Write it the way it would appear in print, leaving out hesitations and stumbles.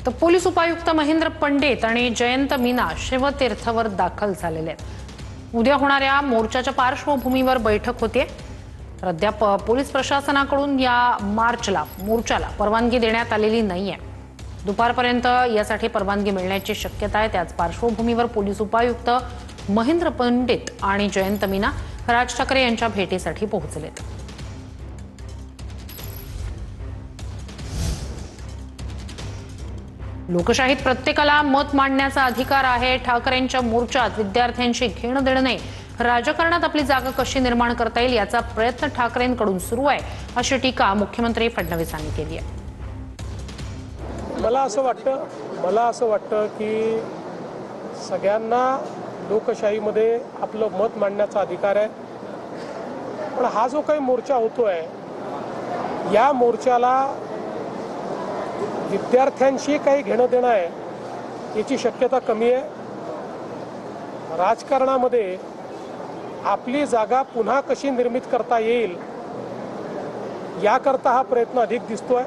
तर पोलीस उपायुक्त महेंद्र पंडित आणि जयंत मीना शिवतीर्थवर दाखल झालेले आहेत। उद्या होणाऱ्या मोर्चाच्या पार्श्वभूमीवर बैठक होते। तर अद्याप पोलीस प्रशासनाकडून या मोर्चाला परवानगी देण्यात आलेली नाहीये। दुपारपर्यंत यासाठी परवानगी मिळण्याची शक्यता आहे। त्याच पार्श्वभूमीवर पोलीस उपायुक्त महेंद्र पंडित आणि जयंत मीना राज ठाकरे यांच्या भेटीसाठी पोहोचलेत। लोकशाहीत प्रत्येकाला मत मांडण्याचा अधिकार आहे। ठाकरेंच्या मोर्चात विद्यार्थ्यांशी घेणं देणं नाही, राजकारणात आपली जागा कशी निर्माण करता येईल याचा प्रयत्न ठाकरेंकडून सुरू आहे, अशी टीका मुख्यमंत्री फडणवीसांनी केली आहे। मला असं वाटतं की सगळ्यांना लोकशाहीमध्ये आपलं मत मांडण्याचा अधिकार आहे। पण हा जो काही मोर्चा होतोय, या मोर्चाला विद्यार्थ्यांशी काही घेणं देणं आहे याची शक्यता कमी आहे। राजकारणामध्ये आपली जागा पुन्हा कशी निर्मित करता येईल याकरता हा प्रयत्न अधिक दिसतोय।